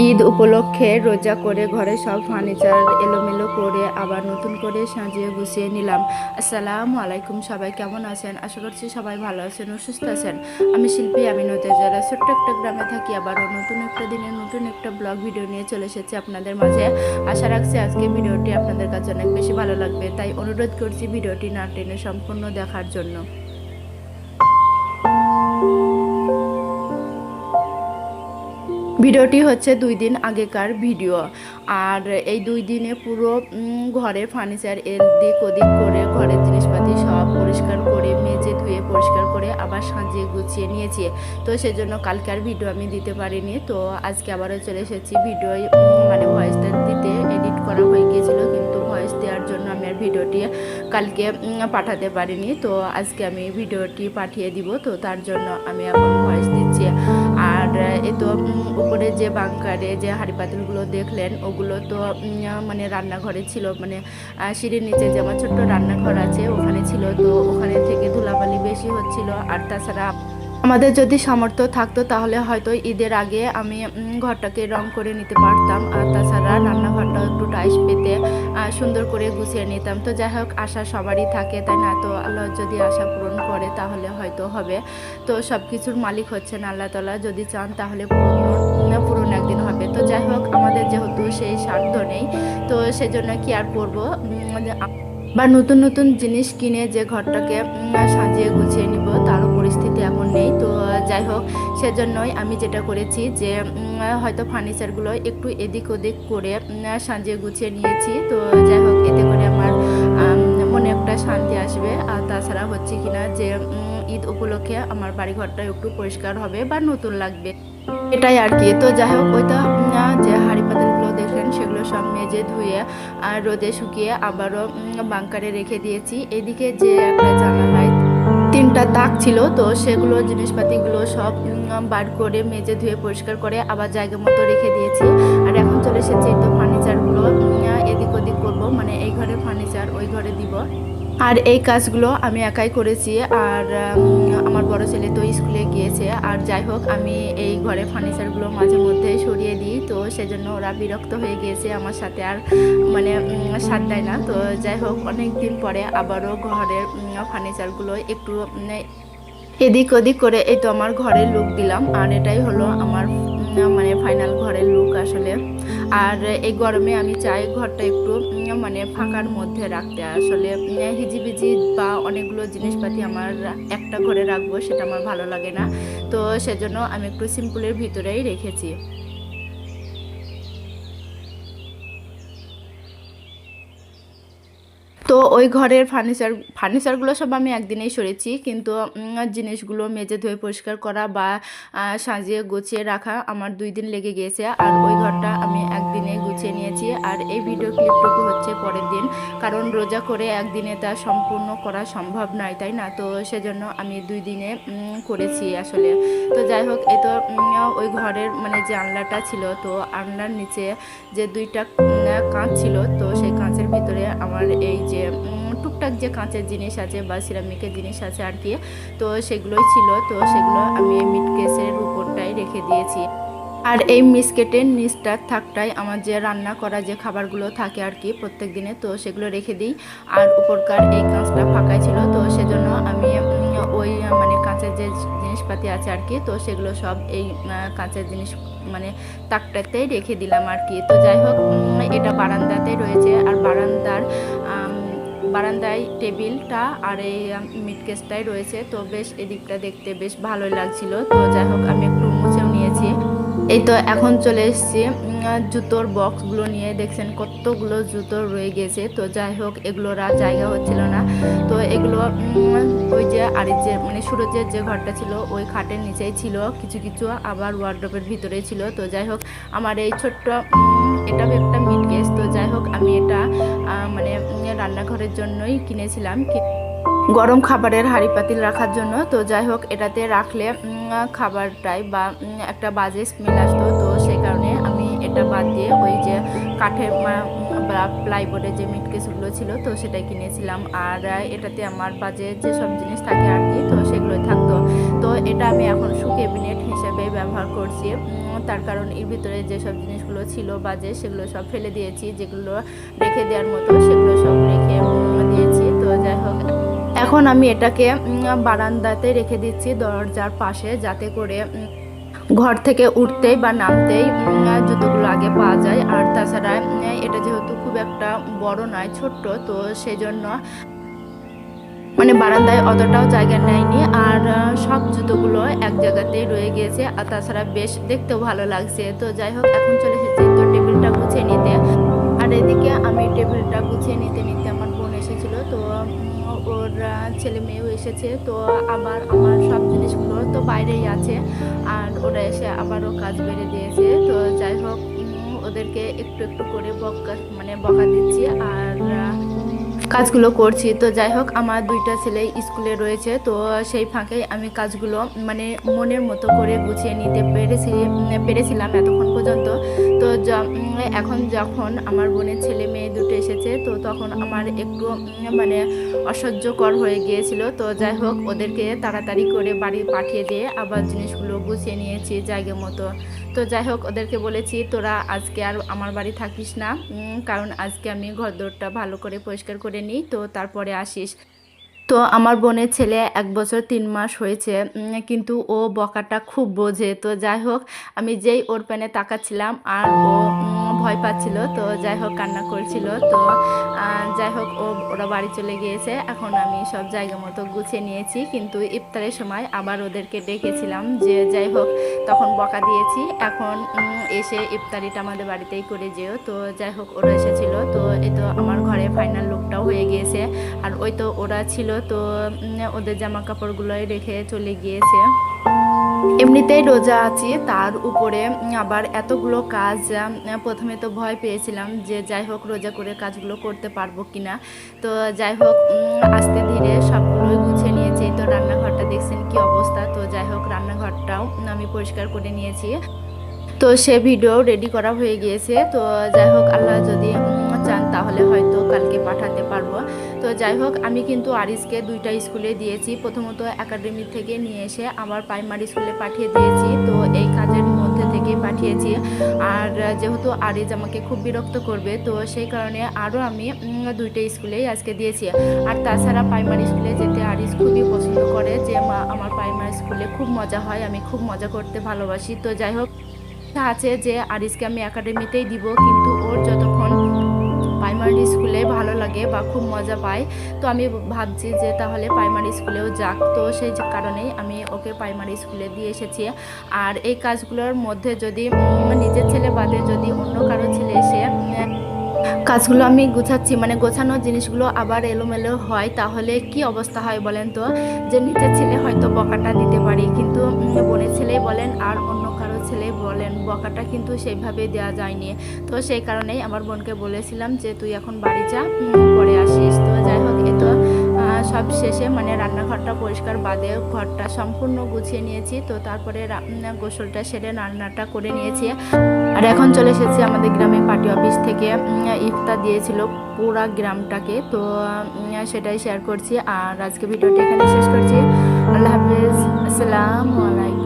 ঈদ উপলক্ষে রোজা করে ঘরে সব ফার্নিচার এলোমেলো করে আবার নতুন করে সাজিয়ে গুছিয়ে নিলাম। আসসালামু আলাইকুম, সবাই কেমন আছেন? আশা করছি সবাই ভালো আছেন ও সুস্থ আছেন। আমি শিল্পী, আমি যারা ছোট্ট একটা গ্রামে থাকি, আবারও নতুন একটা দিনে নতুন একটা ব্লগ ভিডিও নিয়ে চলে এসেছি আপনাদের মাঝে। আশা রাখছি আজকে ভিডিওটি আপনাদের কাছে অনেক বেশি ভালো লাগবে, তাই অনুরোধ করছি ভিডিওটি না টেনে সম্পূর্ণ দেখার জন্য। ভিডিওটি হচ্ছে 2 দিন আগেকার ভিডিও। আর এই 2 দিনে পুরো ঘরের ফার্নিচার এদিক ওদিক করে ঘরের জিনিসপাতি সব পরিষ্কার করে মেজে ধুয়ে পরিষ্কার করে আবার সাজিয়ে গুছিয়ে নিয়েছি। তো সেজন্য কালকে আর ভিডিও আমি দিতে পারিনি। তো আজকে আবারও চলে এসেছি ভিডিও মানে ভয়েসটা দিতে। এডিট করা হয়ে গিয়েছিল, কিন্তু ভয়েস দেওয়ার জন্য আমি আর ভিডিওটি কালকে পাঠাতে পারিনি। তো আজকে আমি ভিডিওটি পাঠিয়ে দিব, তো তার জন্য আমি এখন ভয়েস দিচ্ছি। আর এ তো উপরে যে বাংকারে যে হাঁড়ি পাতিলগুলো দেখলেন, ওগুলো তো মানে রান্নাঘরে ছিল, মানে সিঁড়ির নিচে যে আমার ছোট্ট রান্নাঘর আছে ওখানে ছিল। তো ওখানে থেকে ধুলাবালি বেশি হচ্ছিল। আর তাছাড়া আমাদের যদি সামর্থ্য থাকতো তাহলে হয়তো ঈদের আগে আমি ঘরটাকে রং করে নিতে পারতাম। আর তাছাড়া রান্নাঘরটা একটু টাইস পেতে সুন্দর করে গুছিয়ে নিতাম। তো যাই হোক, আশা সবারই থাকে, তাই না? তো আল্লাহ যদি আশা পূরণ করে তাহলে হয়তো হবে। তো সব কিছুর মালিক হচ্ছেন আল্লাহ তাআলা, যদি চান তাহলে পূরণ একদিন হবে। তো যাই হোক, আমাদের যেহেতু সেই সাধ্য নেই, তো সেজন্য কি আর করবো, বা নতুন নতুন জিনিস কিনে যে ঘরটাকে সাজিয়ে গুছিয়ে নিব তারও পরিস্থিতি এখন নেই। তো যাই হোক, সেজন্যই আমি যেটা করেছি যে হয়তো ফার্নিচারগুলো একটু এদিক ওদিক করে সাজিয়ে গুছিয়ে নিয়েছি। তো যাই হোক, এতে করে আমার মনে একটা শান্তি আসবে। আর তাছাড়া হচ্ছে কিনা যে ঈদ উপলক্ষে আমার বাড়িঘরটা একটু পরিষ্কার হবে বা নতুন লাগবে, এটাই আর কি। তো যাই হোক, ওইটা যে হাঁড়ি পাতিলগুলো দেখলেন সেগুলো সব মেজে ধুয়ে আর রোদে শুকিয়ে আবারও বাংকারে রেখে দিয়েছি। এদিকে যে একটা জানালায় 3টা তাক ছিল, তো সেগুলো জিনিসপাতিগুলো সব বার করে মেজে ধুয়ে পরিষ্কার করে আবার জায়গা মতো রেখে দিয়েছি। আর এখন চলে এসেছি তো ফার্নিচারগুলো এদিক ওদিক করবো, মানে এই ঘরে ফার্নিচার ওই ঘরে দিব। আর এই কাজগুলো আমি একাই করেছি। আর আমার বড় ছেলে তো স্কুলে গিয়েছে। আর যাই হোক, আমি এই ঘরে ফার্নিচারগুলো মাঝে মধ্যে সরিয়ে দিই, তো সেজন্য ওরা বিরক্ত হয়ে গিয়েছে আমার সাথে, আর মানে সাথ দেয় না। তো যাই হোক, অনেক দিন পরে আবারও ঘরের ফার্নিচারগুলো একটু এদিক ওদিক করে এই তো আমার ঘরের লুক দিলাম। আর এটাই হলো আমার মানে ফাইনাল ঘরের লুক আসলে। আর এই গরমে আমি চাই ঘরটা একটু মানে ফাঁকার মধ্যে রাখতে। আসলে হিজিবিজি বা অনেকগুলো জিনিসপাতি আমার একটা ঘরে রাখবো, সেটা আমার ভালো লাগে না। তো সেজন্য আমি একটু সিম্পলের ভিতরেই রেখেছি। তো ওই ঘরের ফার্নিচারগুলো সব আমি একদিনেই সরেছি, কিন্তু জিনিসগুলো মেজে ধুয়ে পরিষ্কার করা বা সাজিয়ে গুছিয়ে রাখা আমার 2 দিন লেগে গিয়েছে। আর ওই ঘরটা আমি একদিনে গুছিয়ে নিয়েছি। আর এই ভিডিও ক্লিপটুকু হচ্ছে পরের দিন, কারণ রোজা করে একদিনে তা সম্পূর্ণ করা সম্ভব নয়, তাই না? তো সেজন্য আমি 2 দিনে করেছি আসলে। তো যাই হোক, এই তো ওই ঘরের মানে যে আনলাটা ছিল, তো আনলার নিচে যে 2টা কাঁচ ছিল, তো সেই কাঁচের ভিতরে আমার এই যে টুকটাক যে কাঁচের জিনিস আছে বা সিরামিকের জিনিস আছে আর কি, তো সেগুলোই ছিল। তো সেগুলো আমি এই মিট কেসের উপরটাই রেখে দিয়েছি। আর এই মিসকেটের নিচটার থাকটাই আমার যে রান্না করা যে খাবারগুলো থাকে আর কি প্রত্যেক দিনে, তো সেগুলো রেখে দিই। আর উপরকার এই কাঁচটা ফাঁকা ছিল, তো সেজন্য আমি ওই মানে কাঁচের যে জিনিসপাতি আছে আর কি, তো সেগুলো সব এই কাঁচের জিনিস মানে তাকটাতেই রেখে দিলাম আর কি। তো যাই হোক, এটা বারান্দাতেই রয়েছে। আর বারান্দায় টেবিলটা আর এই মিট কেসটাই রয়েছে। তো বেশ এদিকটা দেখতে বেশ ভালোই লাগছিল। তো যাই হোক, আমি একটু মুছেও নিয়েছি। এই তো এখন চলে এসেছি জুতোর বক্সগুলো নিয়ে। দেখছেন কতগুলো জুতো রয়ে গেছে। তো যাই হোক, এগুলোর আর জায়গা হচ্ছিল না। তো এগুলো ওই যে আর যে মানে সুরজের যে ঘরটা ছিল ওই খাটের নিচেই ছিল কিছু কিছু, আবার ওয়ার্ড্রোবের ভিতরেই ছিল। তো যাই হোক, আমার এই ছোট্ট এটা একটা মিড কেস। তো যাই হোক, আমি এটা মানে রান্নাঘরের জন্যই কিনেছিলাম, গরম খাবারের হাঁড়ি পাতিল রাখার জন্য। তো যাই হোক, এটাতে রাখলে খাবারটাই বা একটা বাজে স্মেল আসতো। তো সেই কারণে আমি এটা বাদ দিয়ে ওই যে কাঠের বা প্লাইবোর্ডের যে মিট কেসগুলো ছিল, তো সেটাই কিনেছিলাম। আর এটাতে আমার বাজে যেসব জিনিস থাকে আর কি, তো সেগুলোই থাকতো। তো এটা আমি এখন শু ক্যাবিনেট হিসেবে ব্যবহার করছি। তার কারণ এর ভিতরে যেসব জিনিসগুলো ছিল বাজে সেগুলো সব ফেলে দিয়েছি, যেগুলো রেখে দেওয়ার মতো সেগুলো সব রেখে দিয়েছি। তো যাই হোক, এখন আমি এটাকে বারান্দাতে রেখে দিচ্ছি দরজার পাশে, যাতে করে ঘর থেকে উঠতেই বা নামতেই জুতোগুলো আগে পাওয়া যায়। আর তাছাড়া এটা যেহেতু খুব একটা বড় নয়, ছোট্ট, তো সেজন্য মানে বারান্দায় অতটাও জায়গা নেয়নি। আর সব জুতোগুলো এক জায়গাতেই রয়ে গিয়েছে। আর তাছাড়া বেশ দেখতেও ভালো লাগছে। তো যাই হোক, এখন চলে এসেছি তো টেবিলটা গুছিয়ে নিতে। আর এদিকে আমি টেবিলটা গুছিয়ে নিতে নিতে আমার বোন এসেছিল। তো ওর ছেলে মেয়েও এসেছে। তো আবার আমার সব জিনিসগুলো তো বাইরেই আছে, আর ওরা এসে আবারও কাজ বেড়ে দিয়েছে। তো যাই হোক, ওদেরকে একটু একটু করে বকা দিচ্ছি আর কাজগুলো করছি। তো যাই হোক, আমার দুইটা ছেলে স্কুলে রয়েছে। তো সেই ফাঁকে আমি কাজগুলো মানে মনের মতো করে গুছিয়ে নিতে পেরেছিলাম এতক্ষণ পর্যন্ত। তো এখন যখন আমার বোনের ছেলে মেয়ে দুটো এসেছে, তো তখন আমার একটু মানে অসহ্যকর হয়ে গিয়েছিল। তো যাই হোক, ওদেরকে তাড়াতাড়ি করে বাড়ি পাঠিয়ে দিয়ে আবার জিনিসগুলো গুছিয়ে নিয়েছি জায়গা মতো। তো যাই হোক, ওদেরকে বলেছি তোরা আজকে আর আমার বাড়ি থাকিস না, কারণ আজকে আমি ঘরদোরটা ভালো করে পরিষ্কার করে নিই, তো তারপরে আসিস। তো আমার বোনের ছেলে 1 বছর 3 মাস হয়েছে, কিন্তু ও বকাটা খুব বোঝে। তো যাই হোক, আমি যেই ওর প্যানে তাকাচ্ছিলাম আর ও ভয় পাচ্ছিল। তো যাই হোক, কান্না করছিল। তো যাই হোক, ওরা বাড়ি চলে গিয়েছে। এখন আমি সব জায়গা মতো গুছিয়ে নিয়েছি, কিন্তু ইফতারের সময় আবার ওদেরকে ডেকেছিলাম, যে যাই হোক তখন বকা দিয়েছি। এখন এসে ইফতারিটা আমাদের বাড়িতেই করে যেও। তো যাই হোক, ওরা এসেছিল। তো এই তো আমার ঘরে ফাইনাল লুকটাও হয়ে গিয়েছে। আর ওই তো ওরা ছিল, তো ওদের জামা কাপড়গুলোই রেখে চলে গিয়েছে। এমনিতেই রোজা আছি, তার উপরে আবার এতগুলো কাজ। প্রথমে তো ভয় পেয়েছিলাম যে যাই হোক রোজা করে কাজগুলো করতে পারবো কিনা। তো যাই হোক, আস্তে ধীরে সবগুলোই গুছিয়ে নিয়েছি। তো রান্নাঘরটা দেখছেন কি অবস্থা। তো যাই হোক, রান্নাঘরটাও আমি পরিষ্কার করে নিয়েছি। তো সে ভিডিও রেডি করা হয়ে গিয়েছে। তো যাই হোক, আল্লাহ যদি চান তাহলে হয়তো কালকে পাঠাতে পারবো। তো যাই হোক, আমি কিন্তু আরিসকে 2টা স্কুলে দিয়েছি। প্রথমত একাডেমি থেকে নিয়ে এসে আবার প্রাইমারি স্কুলে পাঠিয়ে দিয়েছি। তো এই কাজের মধ্যে থেকে পাঠিয়েছি। আর যেহেতু আরিস আমাকে খুব বিরক্ত করবে, তো সেই কারণে আরও আমি 2টা স্কুলেই আজকে দিয়েছি। আর তাছাড়া প্রাইমারি স্কুলে যেতে আরিস খুবই পছন্দ করে, যে মা আমার প্রাইমারি স্কুলে খুব মজা হয়, আমি খুব মজা করতে ভালোবাসি। তো যাই হোক, আছে যে আরিসকে আমি একাডেমিতেই দিব, কিন্তু ওর যতক্ষণ প্রাইমারি স্কুলে ভালো লাগে বা খুব মজা পায়, তো আমি ভাবছি যে তাহলে প্রাইমারি স্কুলেও যাক। তো সেই কারণেই আমি ওকে প্রাইমারি স্কুলে দিয়ে এসেছি। আর এই কাজগুলোর মধ্যে যদি নিজের ছেলে বাদে যদি অন্য কারো ছেলে এসে কাজগুলো আমি গুছাচ্ছি, মানে গোছানো জিনিসগুলো আবার এলোমেলো হয়, তাহলে কি অবস্থা হয় বলেন তো। যে নিজের ছেলে হয়তো বকাটা দিতে পারি, কিন্তু বোনের ছেলেই বলেন আর অন্য কারো ছেলে বলেন, বকাটা কিন্তু সেইভাবে দেওয়া যায়নি। তো সেই কারণেই আমার বোনকে বলেছিলাম যে তুই এখন বাড়ি যা, পরে আসিস। তো যাই হোক, এ তো সব শেষে মানে রান্নাঘরটা পরিষ্কার বাদে ঘরটা সম্পূর্ণ গুছিয়ে নিয়েছি। তো তারপরে গোসলটা সেরে রান্নাটা করে নিয়েছি। আর এখন চলে এসেছি আমাদের গ্রামে পার্টি অফিস থেকে ইফতার দিয়েছিল পুরা গ্রামটাকে। তো সেটাই শেয়ার করছি। আর আজকে ভিডিওটা এখানে শেষ করছি। আল্লাহ হাফিজ, আসসালামু আলাইকুম।